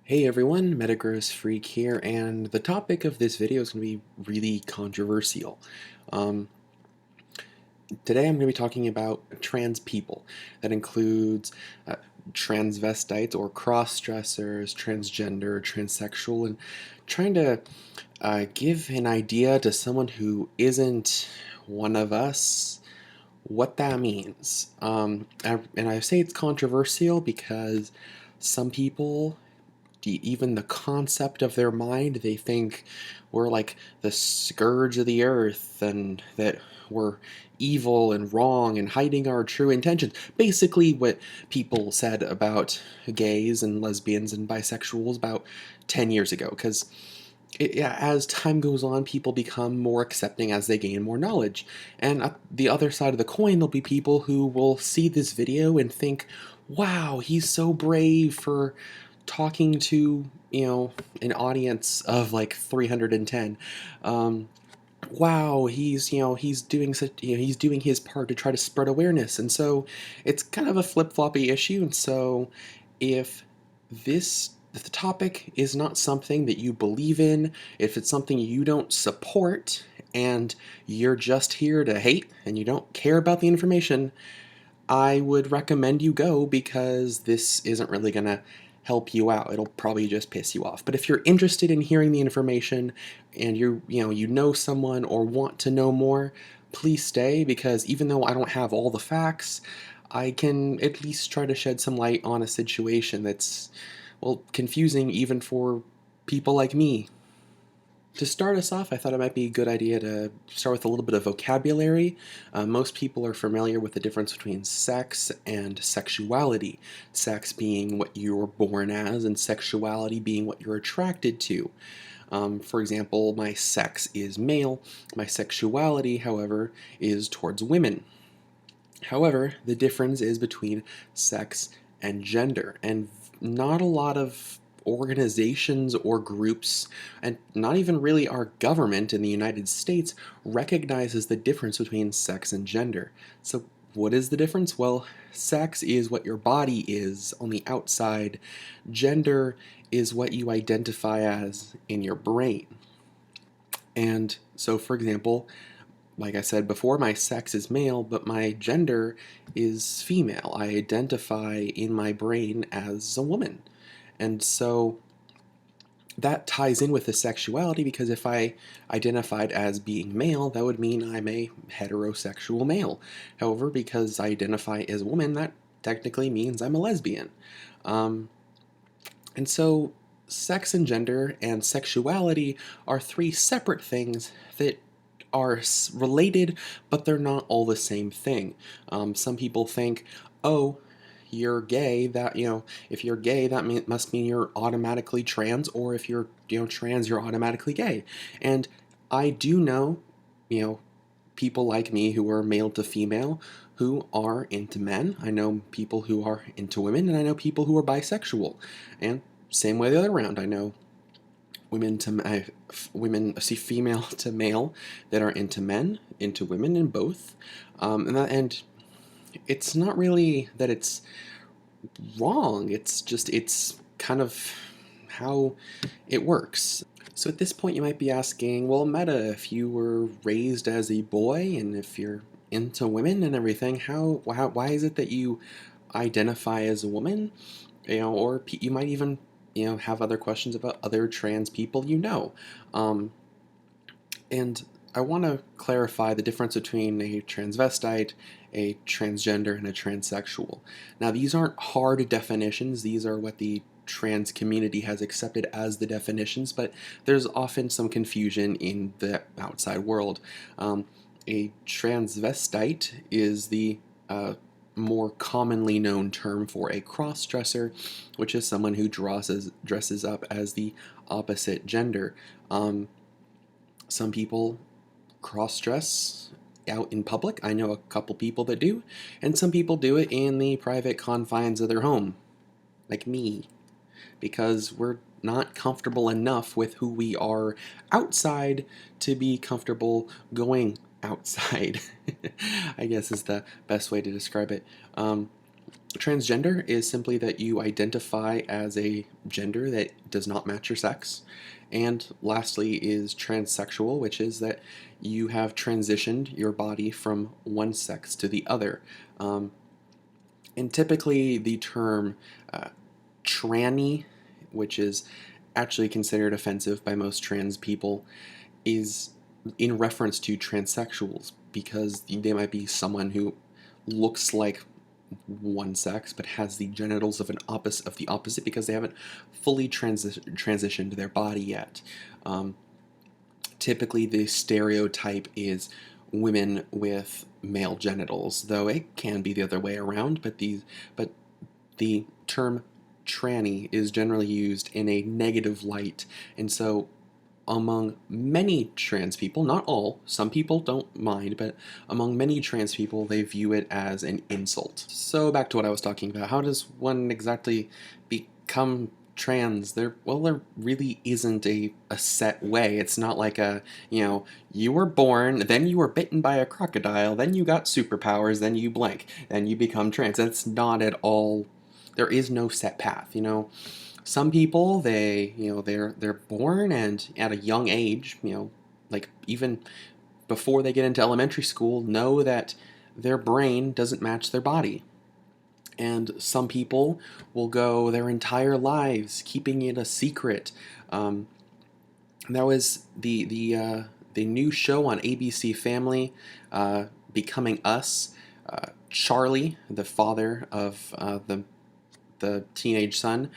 Hey everyone, Metagross Freak here, and the topic of this video is going to be really controversial. Um, Today I'm going to be talking about trans people. That includes transvestites or cross-dressers, transgender, transsexual, and trying to give an idea to someone who isn't one of us what that means. And I say it's controversial because some people, even the concept of their mind, they think we're like the scourge of the earth and that we're evil and wrong and hiding our true intentions. Basically, what people said about gays and lesbians and bisexuals about 10 years ago. Because yeah, as time goes on, people become more accepting as they gain more knowledge. And at the other side of the coin, there'll be people who will see this video and think, wow, he's so brave for talking to, an audience of like 310. Wow, he's doing such, he's doing his part to try to spread awareness. And so it's kind of a flip-floppy issue. And so if if the topic is not something that you believe in, if it's something you don't support, and you're just here to hate and you don't care about the information, I would recommend you go, because this isn't really going to help you out. It'll probably just piss you off. But if you're interested in hearing the information and you know someone or want to know more, please stay, because even though I don't have all the facts, I can at least try to shed some light on a situation that's, well, confusing even for people like me. To start us off, I thought it might be a good idea to start with a little bit of vocabulary. Most people are familiar with the difference between sex and sexuality. Sex being what you were born as, and sexuality being what you're attracted to. For example, my sex is male. My sexuality, however, is towards women. However, the difference is between sex and gender, and not a lot of organizations or groups, and not even really our government in the United States, recognizes the difference between sex and gender. So what is the difference? Well, sex is what your body is on the outside. Gender is what you identify as in your brain. And so, for example, like I said before, my sex is male, but my gender is female. I identify in my brain as a woman. And so that ties in with the sexuality, because if I identified as being male, that would mean I'm a heterosexual male. However, because I identify as a woman, that technically means I'm a lesbian. Um, and so sex and gender and sexuality are three separate things that are related, but they're not all the same thing. Some people think, oh, you're gay, if you're gay, that must mean you're automatically trans, or if you're, trans, you're automatically gay. And I do know, you know, people like me who are male to female who are into men. I know people who are into women, and I know people who are bisexual. And same way the other round, I know female to male that are into men, into women, and both. And it's not really that it's wrong. It's just, it's kind of how it works. So at this point you might be asking, well, Meta, if you were raised as a boy and if you're into women and everything, why is it that you identify as a woman? Or you might even, have other questions about other trans people Um, and I want to clarify the difference between a transvestite, a transgender, and a transsexual. Now, these aren't hard definitions. These are what the trans community has accepted as the definitions, but there's often some confusion in the outside world. A transvestite is the more commonly known term for a cross-dresser, which is someone who dresses up as the opposite gender. Some people cross-dress out in public. I know a couple people that do, and some people do it in the private confines of their home, like me, because we're not comfortable enough with who we are outside to be comfortable going outside, I guess is the best way to describe it. Transgender is simply that you identify as a gender that does not match your sex. And lastly is transsexual, which is that you have transitioned your body from one sex to the other. Um, and typically the term uh, tranny, which is actually considered offensive by most trans people, is in reference to transsexuals because they might be someone who looks like one sex but has the genitals of the opposite because they haven't fully transitioned their body yet. Um, Typically, the stereotype is women with male genitals, though it can be the other way around. But the term tranny is generally used in a negative light, and so among many trans people, not all, some people don't mind, but among many trans people, they view it as an insult. So back to what I was talking about. How does one exactly become trans? There really isn't a set way. It's not like you were born, then you were bitten by a crocodile, then you got superpowers, then you blank, then you become trans. That's not at all, there is no set path. Some people, they're born and at a young age, like even before they get into elementary school, know that their brain doesn't match their body. And some people will go their entire lives keeping it a secret. Um, that was the new show on ABC Family, Becoming Us. Charlie, the father of the teenage son,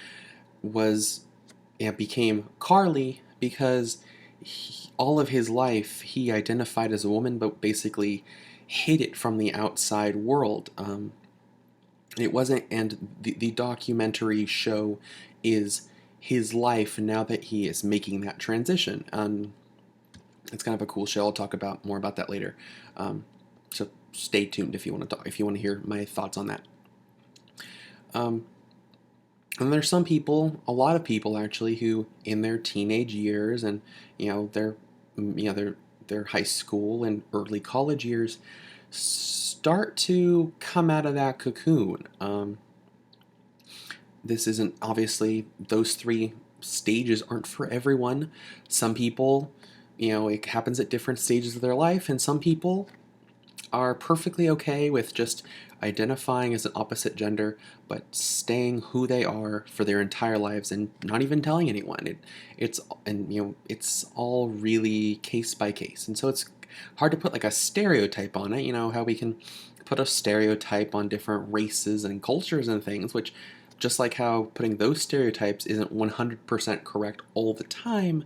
was became Carly because all of his life he identified as a woman, but basically hid it from the outside world. It wasn't, and the documentary show is his life now that he is making that transition. It's kind of a cool show. I'll talk about more about that later. So stay tuned if you want to talk, if you want to hear my thoughts on that. Um, And there's some people, a lot of people actually, who in their teenage years and their their high school and early college years start to come out of that cocoon. This isn't, obviously, those three stages aren't for everyone. Some people, it happens at different stages of their life, and some people are perfectly okay with just identifying as an opposite gender, but staying who they are for their entire lives and not even telling anyone. It's all really case by case, and so it's hard to put like a stereotype on it. You know how we can put a stereotype on different races and cultures and things, which, just like how putting those stereotypes isn't 100% correct all the time,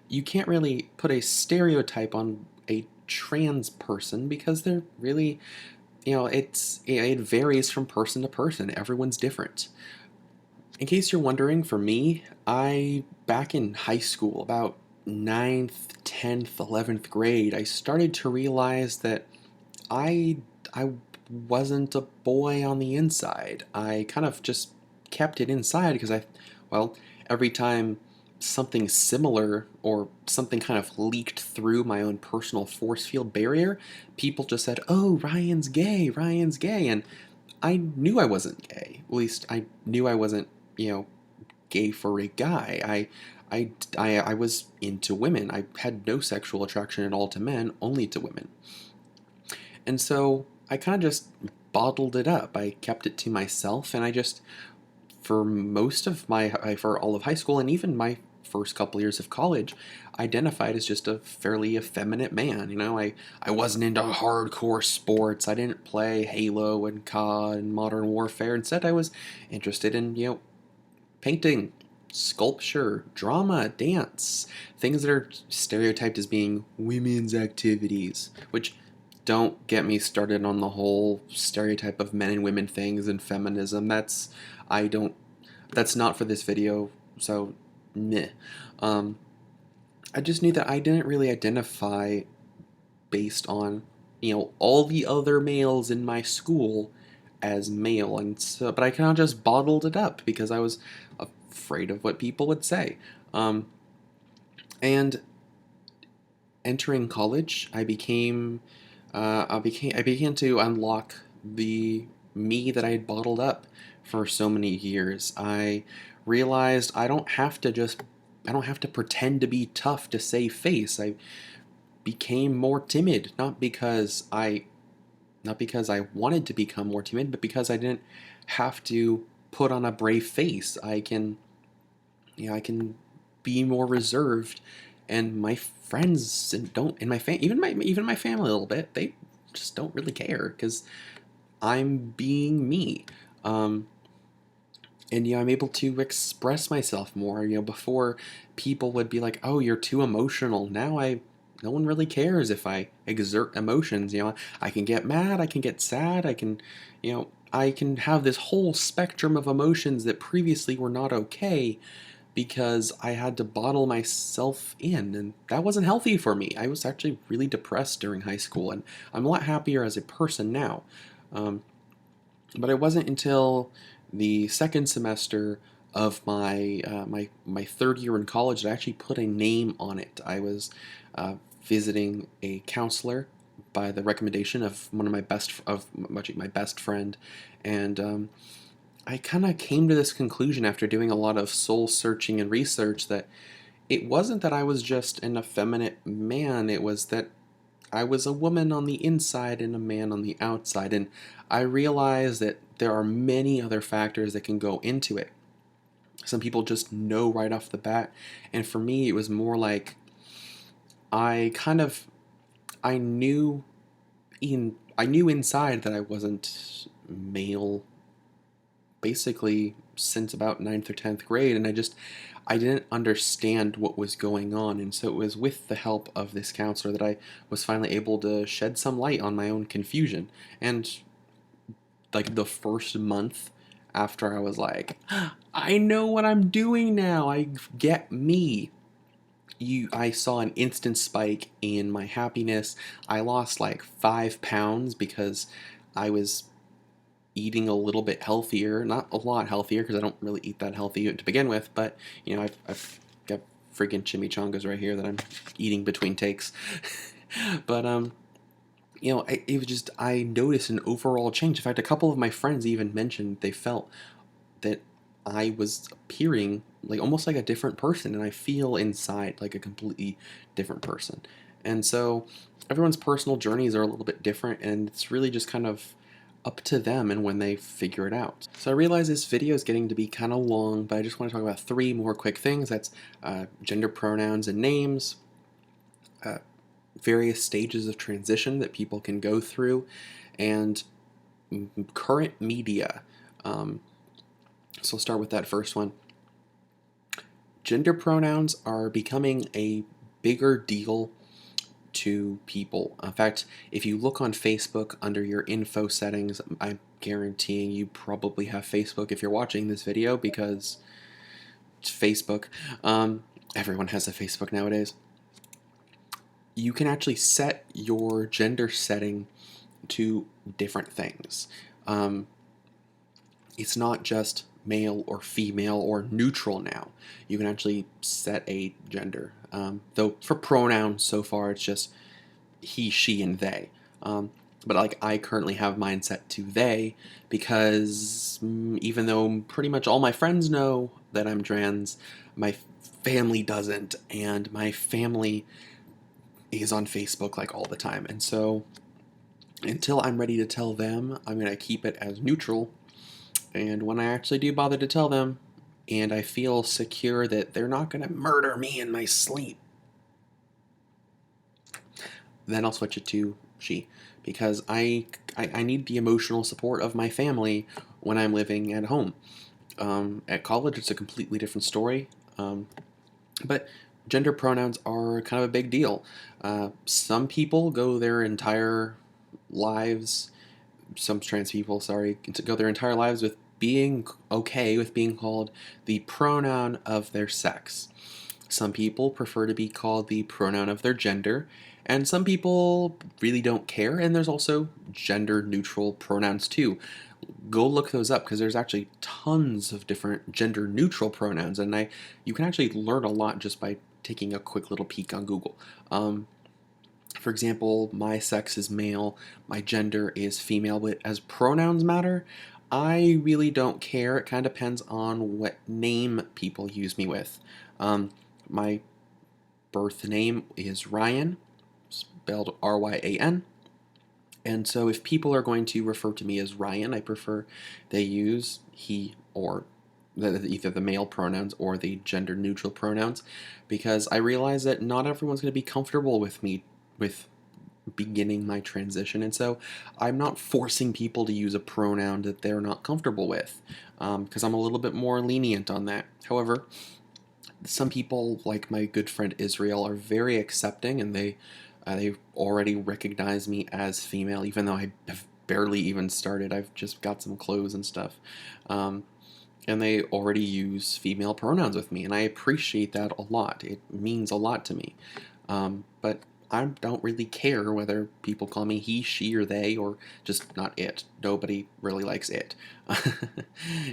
you can't really put a stereotype on a trans person because they're really, it varies from person to person. Everyone's different. In case you're wondering, for me, I, back in high school, about ninth, 10th, 11th grade, I started to realize that I wasn't a boy on the inside. I kind of just kept it inside because well, every time something similar or something kind of leaked through my own personal force field barrier, people just said, "Oh, Ryan's gay, Ryan's gay," and I knew I wasn't gay. At least I knew I wasn't, gay for a guy. I was into women. I had no sexual attraction at all to men, only to women. And so I kind of just bottled it up. I kept it to myself, and I just, for most of for all of high school and even my first couple years of college, identified as just a fairly effeminate man. I wasn't into hardcore sports. I didn't play Halo and COD and Modern Warfare. Instead, I was interested in, painting, sculpture, drama, dance, things that are stereotyped as being women's activities, which, don't get me started on the whole stereotype of men and women things and feminism. I don't, that's not for this video, so meh. Um, I just knew that I didn't really identify based on, all the other males in my school as male, and so, but I kind of just bottled it up because I was afraid of what people would say. And entering college, I began to unlock the me that I had bottled up for so many years. I realized I don't have to pretend to be tough to save face. I became more timid, not because I wanted to become more timid, but because I didn't have to put on a brave face. I can be more reserved, and my friends don't, and even my family a little bit, they just don't really care because I'm being me. Um, and I'm able to express myself more. Before people would be like, "Oh, you're too emotional." No one really cares if I exert emotions. I can get mad, I can get sad, I can have this whole spectrum of emotions that previously were not okay because I had to bottle myself in, and that wasn't healthy for me. I was actually really depressed during high school, and I'm a lot happier as a person now. Um, but it wasn't until the second semester of my third year in college that I actually put a name on it. I was visiting a counselor by the recommendation of one of my best friend, and I kind of came to this conclusion after doing a lot of soul searching and research that it wasn't that I was just an effeminate man, it was that I was a woman on the inside and a man on the outside. And I realized that there are many other factors that can go into it. Some people just know right off the bat. And for me, it was more like I kind of, I knew I knew inside that I wasn't male basically since about ninth or 10th grade, and I didn't understand what was going on. And so it was with the help of this counselor that I was finally able to shed some light on my own confusion. And like the first month after I was like, I know what I'm doing now, I get me. I saw an instant spike in my happiness. I lost like 5 pounds because I was eating a little bit healthier, not a lot healthier because I don't really eat that healthy to begin with, but I've got freaking chimichangas right here that I'm eating between takes. But it was just, I noticed an overall change. In fact, a couple of my friends even mentioned they felt that I was appearing like almost like a different person, and I feel inside like a completely different person. And so everyone's personal journeys are a little bit different, and it's really just kind of up to them and when they figure it out. So I realize this video is getting to be kind of long, but I just want to talk about three more quick things. That's gender pronouns and names, uh, various stages of transition that people can go through, and current media. So I'll start with that first one. Gender pronouns are becoming a bigger deal to people. In fact, if you look on Facebook under your info settings, I'm guaranteeing you probably have Facebook if you're watching this video because it's Facebook. Everyone has a Facebook nowadays. You can actually set your gender setting to different things. It's not just male or female or neutral now. You can actually set a gender. Though for pronouns so far it's just he, she, and they. But like I currently have mine set to they because even though pretty much all my friends know that I'm trans, my family doesn't, and my family is on Facebook like all the time. And so until I'm ready to tell them, I'm going to keep it as neutral. And when I actually do bother to tell them, and I feel secure that they're not going to murder me in my sleep, then I'll switch it to she. Because I need the emotional support of my family when I'm living at home. At college, it's a completely different story. But gender pronouns are kind of a big deal. Some people go their entire lives, some trans people, sorry, to go their entire lives with being okay with being called the pronoun of their sex. Some people prefer to be called the pronoun of their gender, and some people really don't care, and there's also gender neutral pronouns too. Go look those up because there's actually tons of different gender neutral pronouns, and you can actually learn a lot just by taking a quick little peek on Google. For example, my sex is male, my gender is female, but as pronouns matter, I really don't care. It kind of depends on what name people use me with. My birth name is Ryan, spelled Ryan. And so if people are going to refer to me as Ryan, I prefer they use he or either the male pronouns or the gender neutral pronouns, because I realize that not everyone's going to be comfortable with me with beginning my transition, and so I'm not forcing people to use a pronoun that they're not comfortable with, because I'm a little bit more lenient on that. However, some people, like my good friend Israel, are very accepting, and they already recognize me as female, even though I have barely even started. I've just got some clothes and stuff. And they already use female pronouns with me, and I appreciate that a lot. It means a lot to me. But I don't really care whether people call me he, she, or they, or just not it. Nobody really likes it.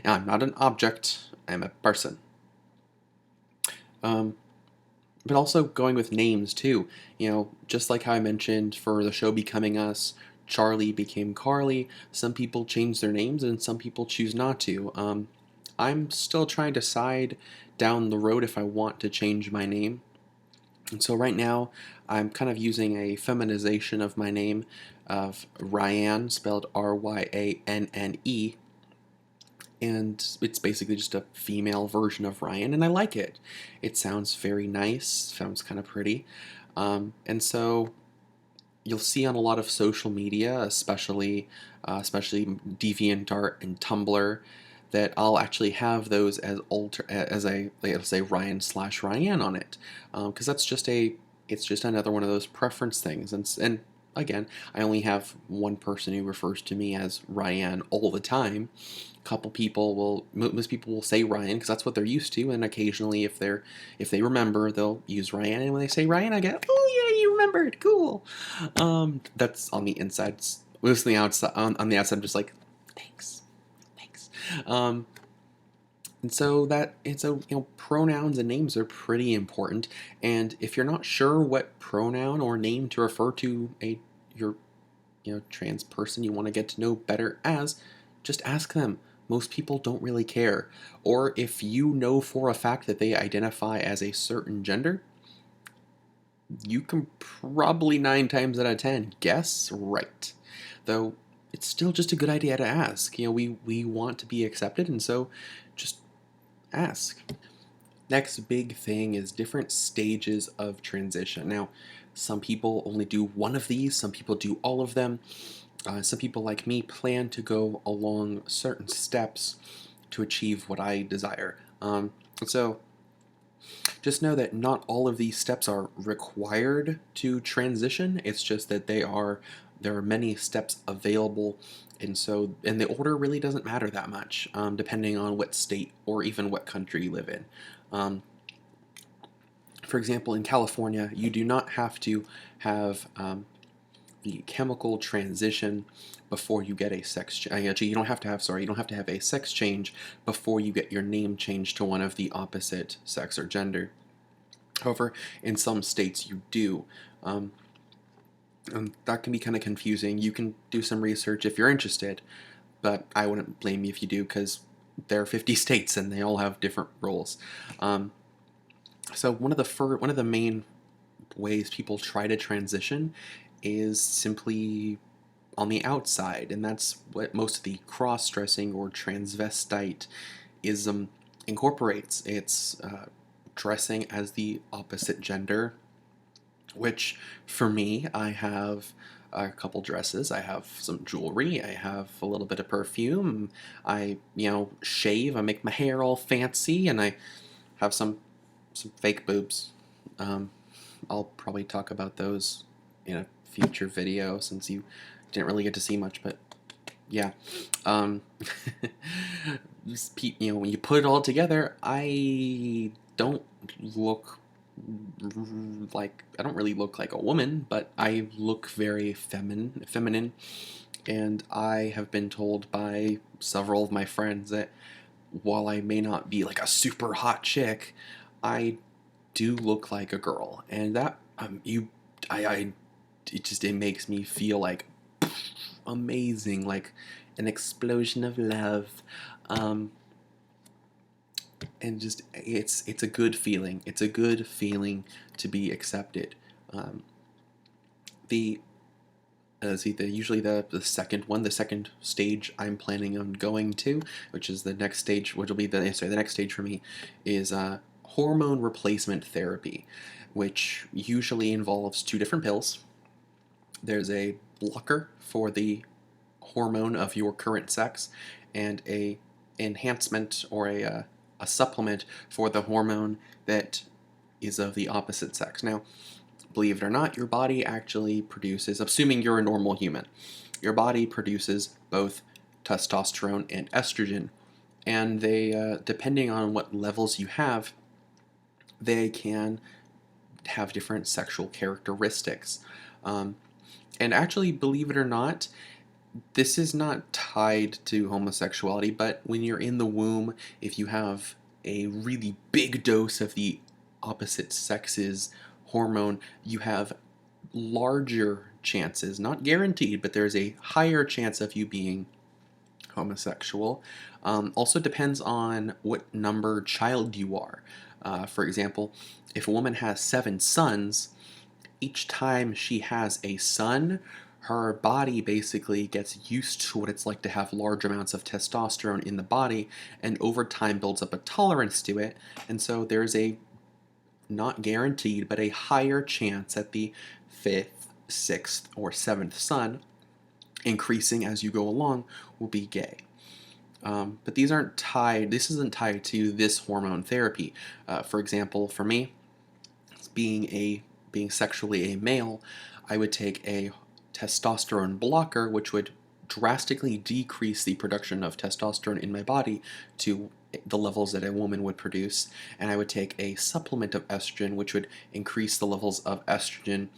I'm not an object, I'm a person. Um, but also going with names too. Just like how I mentioned for the show Becoming Us, Charlie became Carly. Some people change their names and some people choose not to. I'm still trying to decide down the road if I want to change my name. And so right now, I'm kind of using a feminization of my name of Ryan, spelled Ryanne, and it's basically just a female version of Ryan, and I like it. It sounds very nice, sounds kind of pretty, and so you'll see on a lot of social media, especially DeviantArt and Tumblr, that I'll actually have those as a it'll say Ryan/Ryan on it, because it's just another one of those preference things, and again, I only have one person who refers to me as Ryan all the time. Most people will say Ryan because that's what they're used to, and occasionally if they remember, they'll use Ryan, and when they say Ryan, I get, oh yeah, you remembered, cool. That's on the inside. Mostly outside, on the outside, I'm just like, thanks. Um, pronouns and names are pretty important, and if you're not sure what pronoun or name to refer to your trans person you want to get to know better as, just ask them. Most people don't really care. Or if you know for a fact that they identify as a certain gender, you can probably 9 times out of 10 guess right. Though it's still just a good idea to ask. We want to be accepted, and so just ask. Next big thing is different stages of transition. Now, some people only do one of these, some people do all of them. Some people, like me, plan to go along certain steps to achieve what I desire. So just know that not all of these steps are required to transition. It's just that there are many steps available, and the order really doesn't matter that much, depending on what state or even what country you live in. For example, in California, you do not have to have the chemical transition before you get a sex change. Actually, you don't have to have a sex change before you get your name changed to one of the opposite sex or gender. However, in some states you do. And that can be kind of confusing. You can do some research if you're interested, but I wouldn't blame you if you do, because there are 50 states and they all have different rules. So one of the main ways people try to transition is simply on the outside, and that's what most of the cross-dressing or transvestite-ism incorporates. It's dressing as the opposite gender, which for me, I have a couple dresses, I have some jewelry, I have a little bit of perfume, I shave, I make my hair all fancy, and I have some fake boobs. I'll probably talk about those in a future video, since you didn't really get to see much, but yeah. When you put it all together, I don't really look like a woman, but I look very feminine, and I have been told by several of my friends that while I may not be like a super hot chick, I do look like a girl, and that I it makes me feel like amazing, like an explosion of love. Um, and just it's a good feeling. It's a good feeling to be accepted. Um, the see the usually the second one, the second stage I'm planning on going to, which is the next stage, which will be the next stage for me, is hormone replacement therapy, which usually involves two different pills. There's a blocker for the hormone of your current sex, and a enhancement or a supplement for the hormone that is of the opposite sex. Now, believe it or not, your body actually produces, assuming you're a normal human, your body produces both testosterone and estrogen, and they, depending on what levels you have, they can have different sexual characteristics. Um, and actually, believe it or not, this is not tied to homosexuality, but when you're in the womb, if you have a really big dose of the opposite sex's hormone, you have larger chances, not guaranteed, but there's a higher chance of you being homosexual. Also depends on what number child you are. For example, if a woman has 7 sons, each time she has a son, her body basically gets used to what it's like to have large amounts of testosterone in the body, and over time builds up a tolerance to it. And so there's a, not guaranteed, but a higher chance at the fifth, sixth, or seventh son, increasing as you go along, will be gay. But these aren't tied, this isn't tied to this hormone therapy. For example, for me, being sexually a male, I would take a testosterone blocker, which would drastically decrease the production of testosterone in my body to the levels that a woman would produce, and I would take a supplement of estrogen, which would increase the levels of estrogen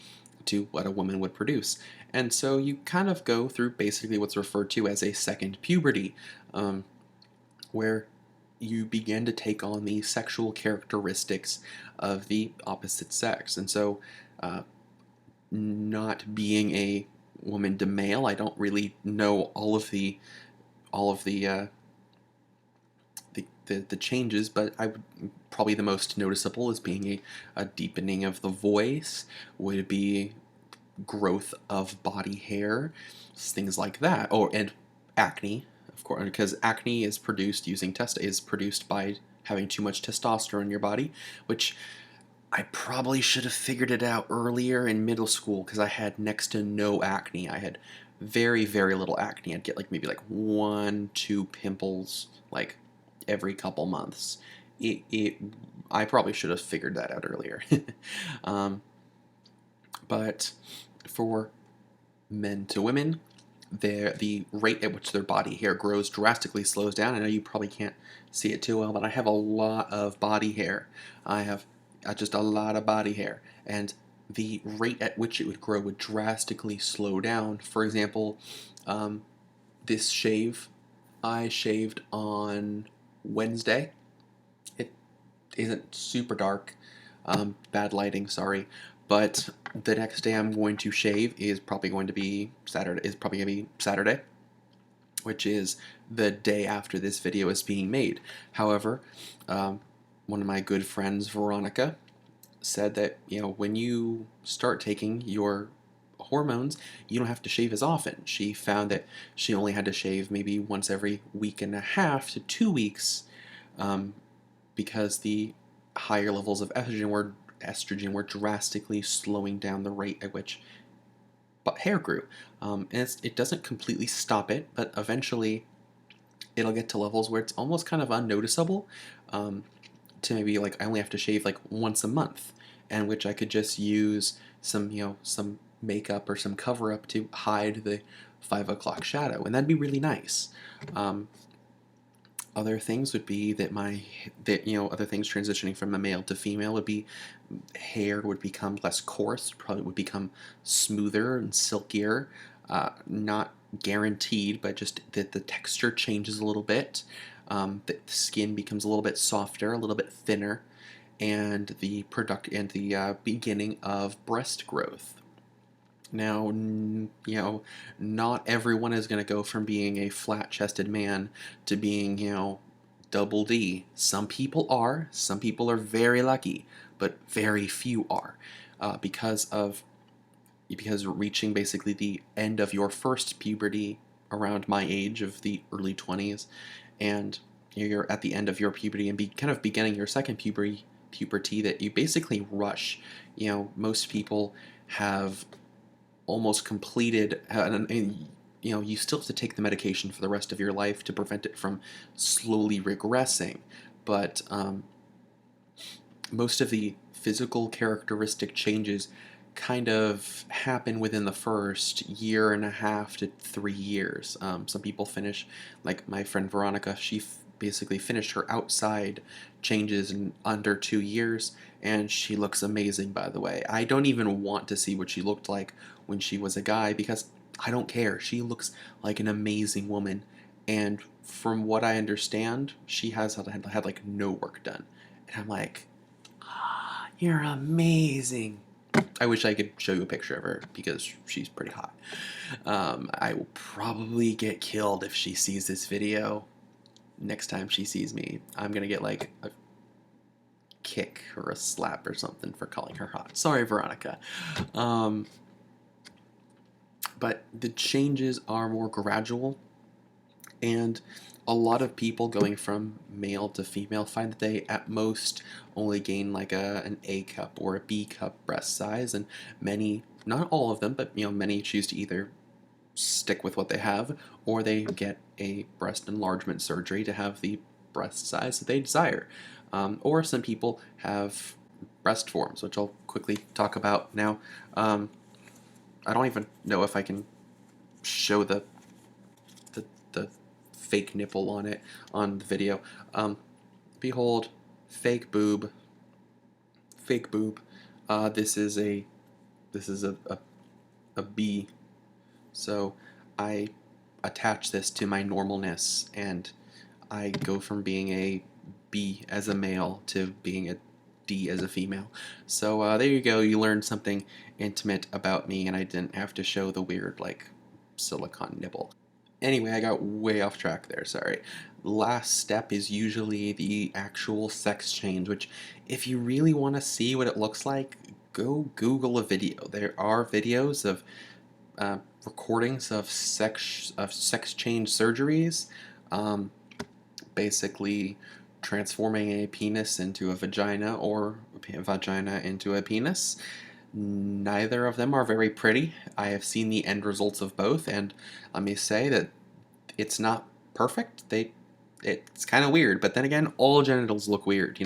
to what a woman would produce. And so you kind of go through basically what's referred to as a second puberty, where you begin to take on the sexual characteristics of the opposite sex. And so, not being a woman to male, I don't really know all of the changes, but I would probably the most noticeable is being a deepening of the voice, would be growth of body hair, things like that. Oh, and acne, of course, because acne is produced by having too much testosterone in your body, which I probably should have figured it out earlier in middle school because I had next to no acne. I had very, very little acne. I'd get like maybe like 1, 2 pimples like every couple months. I probably should have figured that out earlier. um, but for men to women, the rate at which their body hair grows drastically slows down. I know you probably can't see it too well, but I have a lot of body hair. I have just a lot of body hair, and the rate at which it would grow would drastically slow down. For example, this shave, I shaved on Wednesday. It isn't super dark. Bad lighting, sorry. But the next day I'm going to shave is probably going to be Saturday, which is the day after this video is being made. However, one of my good friends, Veronica, said that, when you start taking your hormones, you don't have to shave as often. She found that she only had to shave maybe once every week and a half to 2 weeks, because the higher levels of estrogen were drastically slowing down the rate at which hair grew. And it doesn't completely stop it, but eventually it'll get to levels where it's almost kind of unnoticeable, to maybe like I only have to shave like once a month, and which I could just use some makeup or some cover up to hide the 5 o'clock shadow, and that'd be really nice. Other things would be that other things transitioning from a male to female would be hair would become less coarse, probably would become smoother and silkier. Not guaranteed, but just that the texture changes a little bit. The skin becomes a little bit softer, a little bit thinner, and the beginning of breast growth. Now, not everyone is going to go from being a flat-chested man to being, double D. Some people are. Some people are very lucky, but very few are, because reaching basically the end of your first puberty around my age of the early 20s, and you're at the end of your puberty and kind of beginning your second puberty that you basically rush. Most people have almost completed, and you still have to take the medication for the rest of your life to prevent it from slowly regressing, but most of the physical characteristic changes kind of happen within the first year and a half to 3 years. Some people finish, like my friend Veronica, she basically finished her outside changes in under 2 years, and she looks amazing, by the way. I don't even want to see what she looked like when she was a guy because I don't care. She looks like an amazing woman, and from what I understand, she has had like no work done. And I'm like, you're amazing. I wish I could show you a picture of her because she's pretty hot. I will probably get killed if she sees this video. Next time she sees me, I'm gonna get like a kick or a slap or something for calling her hot. Sorry, Veronica. But the changes are more gradual, and a lot of people going from male to female find that they at most only gain like an A cup or a B cup breast size, and many, not all of them, but many choose to either stick with what they have, or they get a breast enlargement surgery to have the breast size that they desire. Or some people have breast forms, which I'll quickly talk about now. I don't even know if I can show the fake nipple on it on the video. Behold, fake boob, fake boob. This is a B. So I attach this to my normalness, and I go from being a B as a male to being a D as a female. So there you go. You learned something intimate about me, and I didn't have to show the weird like silicone nipple. Anyway, I got way off track there, sorry. Last step is usually the actual sex change, which if you really want to see what it looks like, go Google a video. There are videos of recordings of sex change surgeries, um, basically transforming a penis into a vagina or a vagina into a penis. Neither of them are very pretty. I have seen the end results of both, and let me say that it's not perfect. It's kind of weird, but then again, all genitals look weird.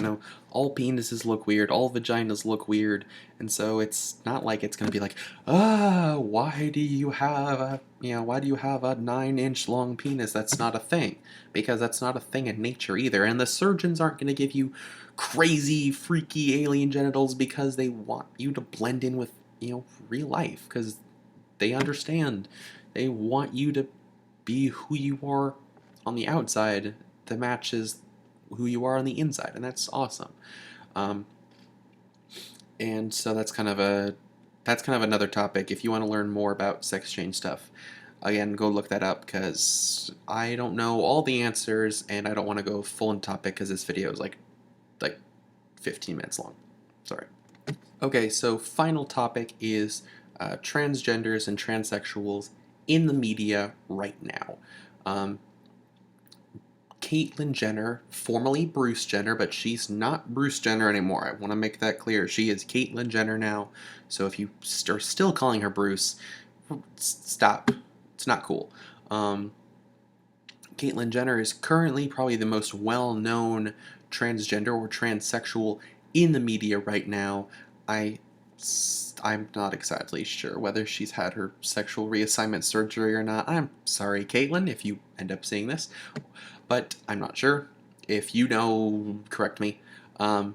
All penises look weird, all vaginas look weird, and so it's not like it's gonna be like, why do you have a 9-inch long penis? That's not a thing, because that's not a thing in nature either. And the surgeons aren't gonna give you crazy, freaky alien genitals because they want you to blend in with real life, because they understand. They want you to be who you are on the outside that matches who you are on the inside, and that's awesome. Um, and so that's kind of another topic. If you want to learn more about sex change stuff, again, go look that up because I don't know all the answers, and I don't want to go full in topic because this video is like 15 minutes long. Sorry. Okay, so final topic is transgenders and transsexuals in the media right now. Caitlyn Jenner, formerly Bruce Jenner, but she's not Bruce Jenner anymore. I want to make that clear. She is Caitlyn Jenner now. So if you are still calling her Bruce, stop. It's not cool. Caitlyn Jenner is currently probably the most well-known transgender or transsexual in the media right now. I'm not exactly sure whether she's had her sexual reassignment surgery or not. I'm sorry, Caitlyn, if you end up seeing this, but I'm not sure. If you know, correct me. But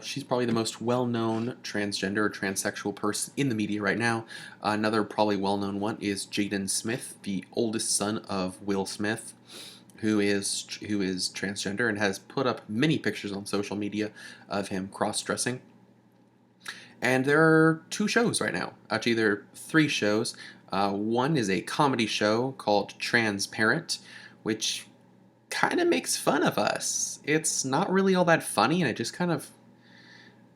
she's probably the most well-known transgender or transsexual person in the media right now. Another probably well-known one is Jaden Smith, the oldest son of Will Smith, who is transgender and has put up many pictures on social media of him cross-dressing. And there are two shows right now. Actually, there are three shows. One is a comedy show called Transparent, which kind of makes fun of us. It's not really all that funny, and it just kind of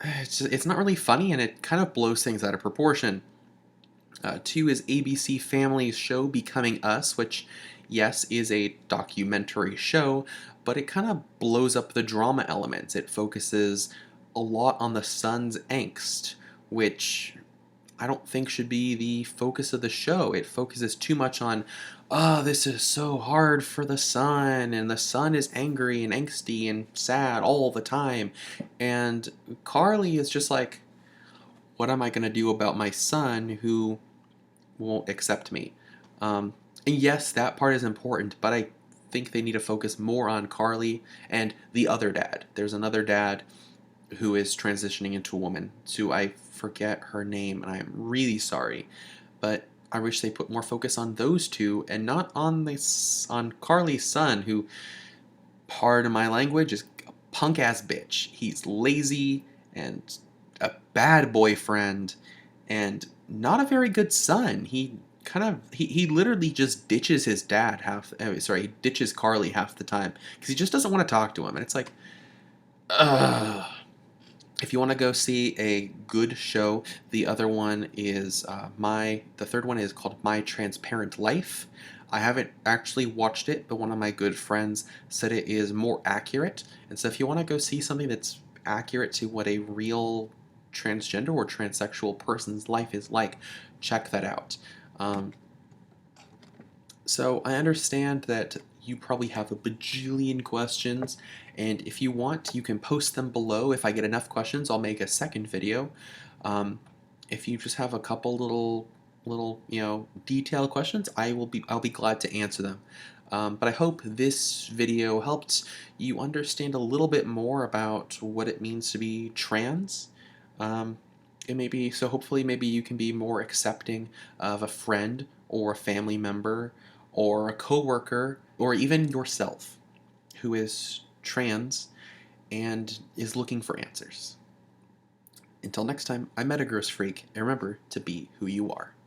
it's not really funny, and it kind of blows things out of proportion. Two is ABC Family's show Becoming Us, which, yes, is a documentary show, but it kind of blows up the drama elements. It focuses a lot on the son's angst, which I don't think should be the focus of the show. It focuses too much on, oh, this is so hard for the son, and the son is angry and angsty and sad all the time. And Carly is just like, what am I going to do about my son who won't accept me? And yes, that part is important, but I think they need to focus more on Carly and the other dad. There's another dad who is transitioning into a woman. So I forget her name, and I am really sorry, but I wish they put more focus on those two and not on on Carly's son, who, pardon my language, is a punk ass bitch. He's lazy and a bad boyfriend and not a very good son. He literally just ditches his dad he ditches Carly half the time because he just doesn't want to talk to him, and it's like, ugh. If you want to go see a good show, the other one is the third one is called My Transparent Life. I haven't actually watched it, but one of my good friends said it is more accurate. And so if you want to go see something that's accurate to what a real transgender or transsexual person's life is like, check that out. Um, so I understand that you probably have a bajillion questions, and if you want, you can post them below. If I get enough questions, I'll make a second video. Um, if you just have a couple little detailed questions, I'll be glad to answer them. But I hope this video helped you understand a little bit more about what it means to be trans. Um, and maybe so hopefully maybe you can be more accepting of a friend or a family member or a coworker or even yourself who is trans and is looking for answers. Until next time, I'm Metagross Freak, and remember to be who you are.